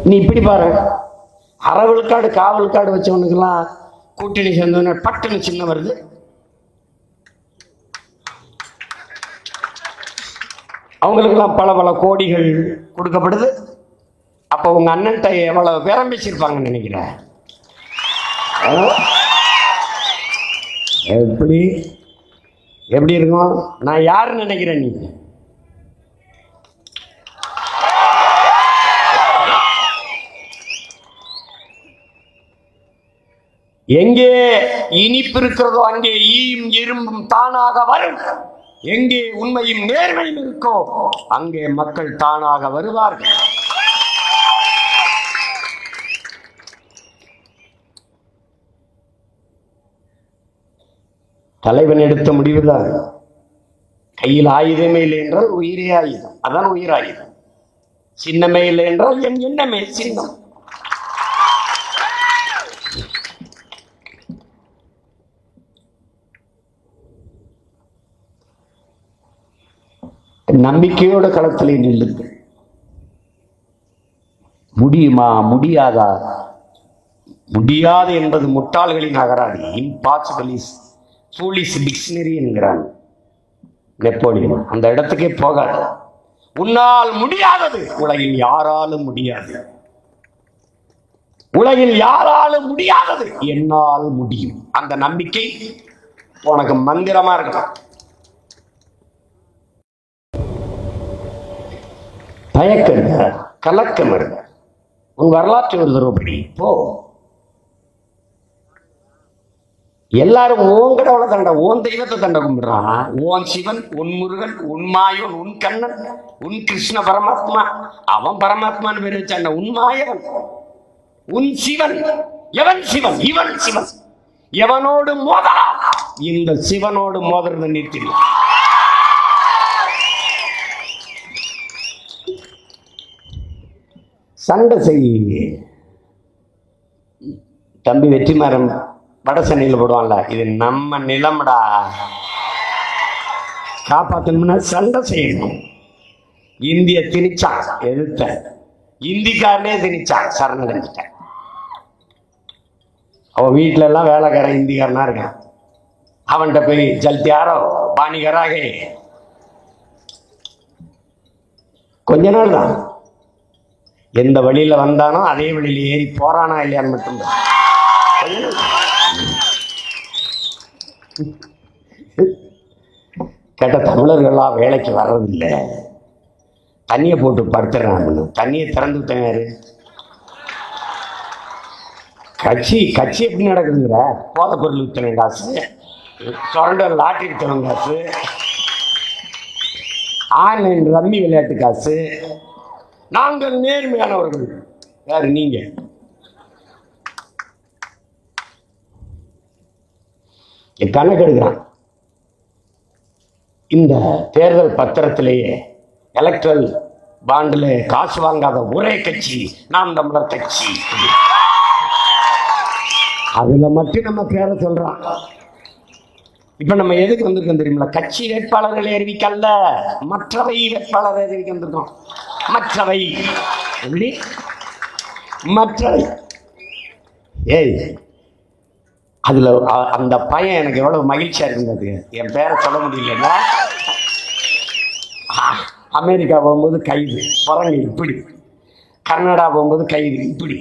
நீ இப்படி பாரு, அறவிழுக்காடு காவல்காடு வச்சவனுக்கெல்லாம் கூட்டணி சேர்ந்தவன பட்டுன்னு சின்ன வருது. அவங்களுக்கெல்லாம் பல பல கோடிகள் கொடுக்கப்படுது. அப்போ உங்க அண்ணன்ட்ட எவ்வளவு பேரம் பேசியிருப்பாங்கன்னு நினைக்கிறேன். எப்படி எப்படி இருக்கும்? நான் யாருன்னு நினைக்கிறேன்? நீ எங்கே இனிப்பு இருக்கிறதோ அங்கே ஈயும் இரும்பும் தானாக வரும். எங்கே உண்மையும் நேர்மையும் இருக்கோ அங்கே மக்கள் தானாக வருவார்கள். தலைவன் எடுத்த முடிவுதான். கையில் ஆயுதமே இல்லை என்றால் உயிரே ஆயுதம். அதான் உயிர் ஆயுதம். சின்னமே இல்லை என்றால் என் எண்ணமே சின்னம். நம்பிக்கையோட களத்திலே நில்லுங்கள். முடியுமா முடியாதா? முடியாது என்பது முட்டாள்களின் அகராதி. இம்பாசிபிள் இஸ் ஃபூலிஷ் டிக்ஷனரி என்கிறான் நெப்போலியன். அந்த இடத்துக்கே போகாது. உன்னால் முடியாதது உலகில் யாராலும் முடியாது. உலகில் யாராலும் முடியாதது என்னால் முடியும். அந்த நம்பிக்கை உனக்கு மந்திரமா இருக்கணும். தயக்கம், கலக்கம் இருக்க உன் வரலாற்று ஒரு தருவப்படி போ. எல்லாரும் உன் கடவுளை தண்ட, உன் தெய்வத்தை தண்ட கும்பிடுறான். உன் சிவன், உன் முருகன், உன் மாயவன், உன் கண்ணன், உன் கிருஷ்ண பரமாத்மா. அவன் பரமாத்மான்னு பேர் வச்சான். உன் மாயவன், உன் சிவன். எவன் சிவன்? இவன் சிவன். எவனோடு மோதலாம்? இந்த சிவனோடு மோதுறத நிறுத்திடும். சண்டை செய்ய தம்பி வெற்றிமாறன் வட சென்னையில் போடுவான்ல, இது நம்ம நிலம்டா, காப்பாற்றணும்னா சண்டை செய்யணும். இந்திய திணிச்சான், எதிர்த்த இந்திக்காரனே திணிச்சான், சரணடைஞ்சிட்டேன். அவன் வீட்டில எல்லாம் வேலைக்காரன் இந்திக்காரனா இருக்கான். அவன்கிட்ட போய் ஜல்தியாரோ பாணிகராக கொஞ்ச நாள் தான். எந்த வழியில வந்தானோ அதே வழியில ஏறி போறானா இல்லையான்னு மட்டும்தான். கேட்ட தமிழர்கள்லாம் வேலைக்கு வர்றதில்லை, தண்ணியை போட்டு படுத்துறான். தண்ணியை திறந்து விட்டாரு. கட்சி கட்சி எப்படி நடக்குதுங்கிற? போதை பொருள் வித்தன காசு, சொரண்ட லாட்டரி வித்தன காசு, ஆன்லைன் ரம்மி விளையாட்டு காசு. நாங்கள் நேர்மையானவர்கள். யாரு நீங்க? கணக்கு எடுக்கிறான். இந்த தேர்தல் பத்திரத்திலேயே எலக்ட்ரல் பாண்டில் காசு வாங்காத ஒரே கட்சி நாம் தமிழர் கட்சி. அதுல மட்டும் நம்ம பேரை சொல்றான். இப்ப நம்ம எதுக்கு வந்திருக்கோம் தெரியுங்களா? கட்சி வேட்பாளர்களை அறிவிக்கல்ல, மற்றவை வேட்பாளரை அறிவிக்க வந்திருக்கோம். மற்றவை எப்படி? மற்றவை. ஏய், அதுல அந்த பையன் எனக்கு எவ்வளவு மகிழ்ச்சியா இருந்தது. என் பேரை சொல்ல முடியல. அமெரிக்கா போகும்போது கைது, குரங்கு இப்படி. கர்நாடகா போகும்போது கைது இப்படி.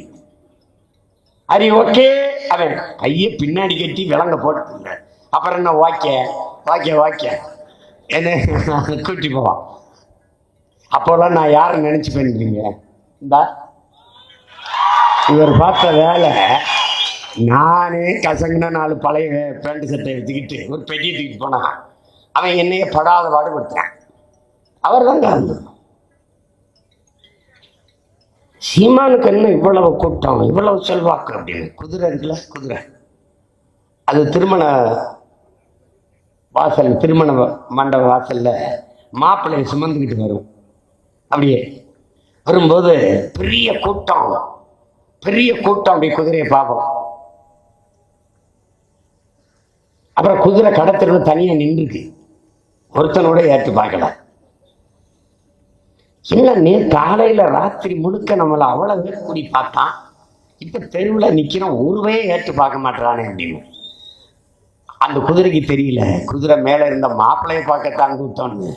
அரி ஓகே, அவன் கையை பின்னாடி கட்டி விலங்க போட்டு, அப்புறம் என்ன வாக்கிய வாக்கிய வாக்கிய என்ன கூட்டி போவான். அப்போல்லாம் நான் யாரை நினைச்சு பண்ணிக்கிறீங்க? இந்தா இவர் பார்த்த வேலை. நானே கசங்கின 4 பழைய பேண்ட் சட்டை எடுத்துக்கிட்டு ஒரு பெட்டியை தூக்கிட்டு போனான். அவன் என்னையே படாத பாடுபடுத்தான். அவர் தான் காரணம். சீமானுக்கு என்ன இவ்வளவு கூட்டம், இவ்வளவு செல்வாக்கு அப்படின்னு? குதிரை இருக்குல்ல, குதிரை. அது திருமண வாசல், திருமண மண்டப வாசல்ல மாப்பிள்ளையை சுமந்துக்கிட்டு வரும். அப்படியே வரும்போது பெரிய கூட்டம், பெரிய கூட்டம். அப்படி குதிரையை பார்ப்போம். அப்புறம் குதிரை கடத்திற்கு தனியா நின்றுக்கு, ஒருத்தனோட ஏற்று பார்க்கல. இல்ல காலையில ராத்திரி முழுக்க நம்மளை அவ்வளவு பேர் கூடி பார்த்தான், இப்ப தெருவில் நிக்கிறோம் ஒருவே ஏற்று பார்க்க மாட்டானே அப்படின்னு. அந்த குதிரைக்கு தெரியல குதிரை மேல இருந்த மாப்பிள்ளைய பார்க்கத்தான் கூட்டம்னு.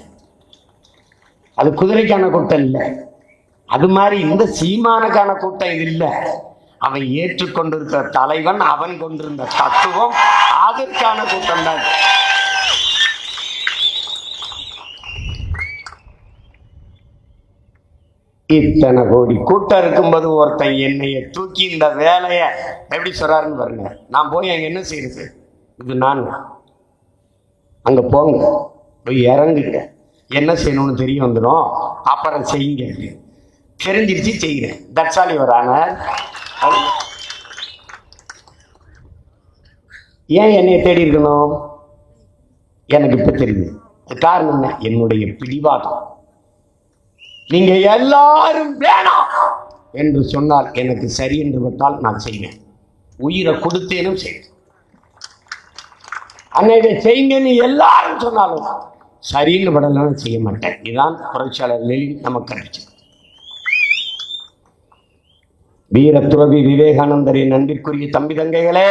அது குதிரைக்கான கூட்டம் இல்லை. அது மாதிரி இந்த சீமானுக்கான கூட்டம் இது இல்லை. அவன் ஏற்றுக்கொண்டிருக்கிற தலைவன், அவன் கொண்டிருந்த தத்துவம், அதற்கான கூட்டம் தான். இத்தனை கோடி கூட்டம் இருக்கும்போது ஒருத்தன் என்னைய தூக்கி இந்த வேலைய எப்படி சொல்றாருன்னு பாருங்க. நான் போய் அங்க என்ன செய்யறது? இது நான் அங்க போங்க, போய் இறங்குங்க, என்ன செய்யணும்னு தெரிய வந்துடும், அப்புறம் செய்யுங்க. தெரிஞ்சிருச்சு, செய்கிறேன். That's all your honour. ஏன் என்னைய தேடி இருக்கணும்? எனக்கு இப்ப தெரியுது. காரணம் என்ன? என்னுடைய பிடிவாதம். நீங்க எல்லாரும் வேணாம் என்று சொன்னால், எனக்கு சரி என்று விட்டால் நான் செய்வேன். உயிரை கொடுத்தேனும் செய்வேன். அன்னைக்கு செய்யுங்கன்னு எல்லாரும் சொன்னாலும் சரின்னு படலாம் செய்ய மாட்டேன். இதுதான் புரட்சியாளர் லெனின் நமக்கு கற்பிச்சு. வீர துறவி விவேகானந்தரின் அன்பிற்குரிய தம்பி தங்கைகளே,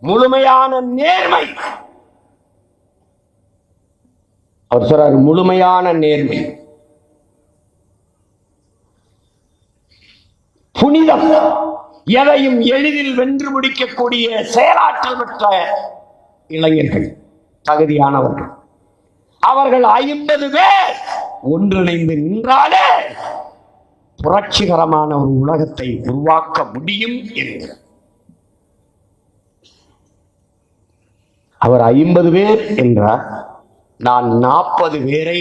முழுமையான நேர்மை, அவர் சொல்றாரு, முழுமையான நேர்மை, புனிதம், எதையும் எளிதில் வென்று முடிக்கக்கூடிய செயலாற்றல் பெற்ற இளைஞர்கள், தகுதியானவர்கள். அவர்கள் 50 பேர் ஒன்றிணைந்து நின்றாலே புரட்சிகரமான ஒரு உலகத்தை உருவாக்க முடியும் என்கிறார். அவர் 50 பேர் என்றார். நான் 40 பேரை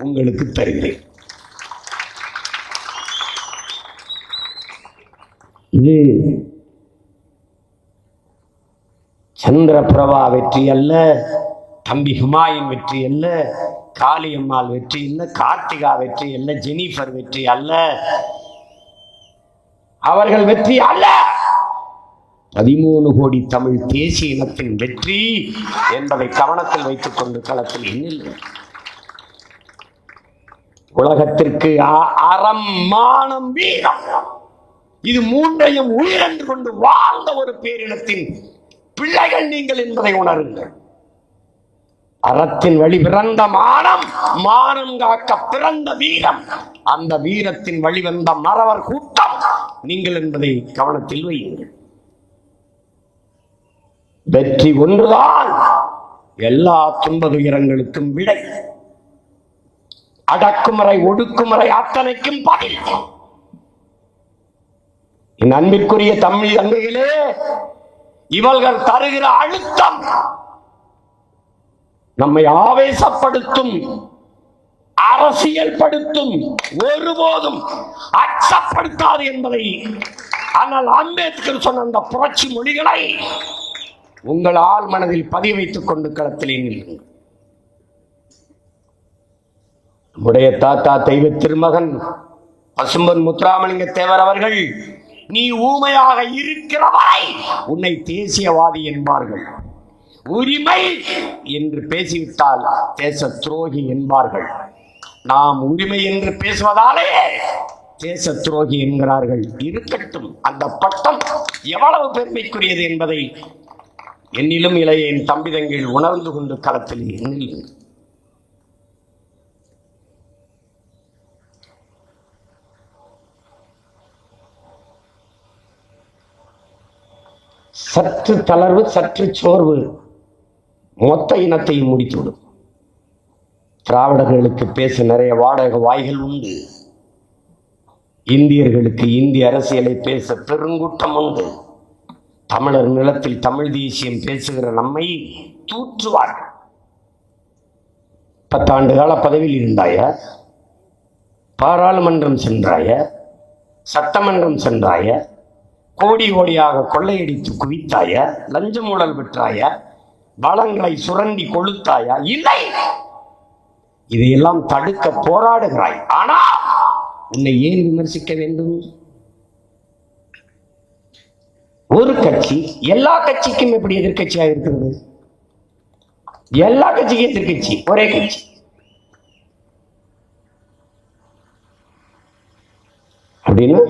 உங்களுக்கு தருகிறேன். இது சந்திரபிரபா வெற்றி அல்ல, தம்பி ஹுமாயூன் வெற்றி அல்ல, காளியம்மாள் வெற்றி அல்ல, கார்த்திகா வெற்றி அல்ல, ஜெனிஃபர் வெற்றி அல்ல, அவர்கள் வெற்றி அல்ல. 13 கோடி தமிழ் தேசிய இனத்தின் வெற்றி என்பதை கவனத்தில் வைத்துக் கொண்டு களத்தில் எண்ணில் உலகத்திற்கு அறம், மானம், வீரம், இது மூன்றையும் உயிரென்று கொண்டு வாழ்ந்த ஒரு பேரினத்தின் பிள்ளைகள் நீங்கள் என்பதை உணருங்கள். அறத்தின் வழி பிறந்த மானம், மானம் காக்க பிறந்த வீரம், அந்த வீரத்தின் வழிவந்த மறவர் கூட்டம் நீங்கள் என்பதை கவனத்தில் வையுங்கள். வெற்றி ஒன்றுதான் எல்லா துன்ப துயரங்களுக்கும் விடை, அடக்குமுறை ஒடுக்குமுறை அத்தனைக்கும் பதில். என் அன்பிற்குரிய தமிழ் தங்கைகளே, இவர்கள் தருகிற அழுத்தம் நம்மை ஆவேசப்படுத்தும், அரசியல் படுத்தும், ஒருபோதும் அச்சப்படுத்தாது என்பதை, ஆனால் அம்பேத்கர் சொன்ன அந்த புரட்சி மொழிகளை உங்கள் ஆள் மனதில் பதிய வைத்துக் கொண்டு களத்திலே நில்லுங்கள். நம்முடைய தாத்தா தெய்வ திருமகன் பசும்பொன் முத்துராமலிங்க தேவர் அவர்கள், நீ ஊமையாக இருக்கிறவரை உன்னை தேசியவாதி என்பார்கள், உரிமை என்று பேசிவிட்டால் தேச துரோகி என்பார்கள். நாம் உரிமை என்று பேசுவதாலே தேச துரோகி என்கிறார்கள். இருக்கட்டும், அந்த பட்டம் எவ்வளவு பெருமைக்குரியது என்பதை என்னிலும் இளைய என் தம்பிதங்கள் உணர்ந்து கொண்டு களத்தில் எண்ணில் சற்று தளர்வு, சற்று சோர்வு மொத்த இனத்தையும் முடித்துவிடும். திராவிடர்களுக்கு பேச நிறைய வாடகை வாய்கள் உண்டு. இந்தியர்களுக்கு இந்திய அரசியலை பேச பெருங்கூட்டம் உண்டு. தமிழர் நிலத்தில் தமிழ் தேசியம் பேசுகிற நம்மை தூற்றுவார்கள். 10 ஆண்டு கால பதவியில் இருந்தாய, பாராளுமன்றம் சென்றாய, சட்டமன்றம் சென்றாய, கோடி கோடியாக கொள்ளையடித்து குவித்தாய, லஞ்ச ஊழல் பெற்றாய, வளங்களை சுரண்டி கொளுத்தாயா? இல்லை, இதையெல்லாம் தடுக்க போராடுகிறாய். ஆனா உன்னை ஏன் விமர்சிக்க வேண்டும்? ஒரு கட்சி எல்லா கட்சிக்கும் எப்படி எதிர்கட்சியாக இருக்கிறது? எல்லா கட்சிக்கும் எதிர்கட்சி ஒரே கட்சி. அப்படின்னு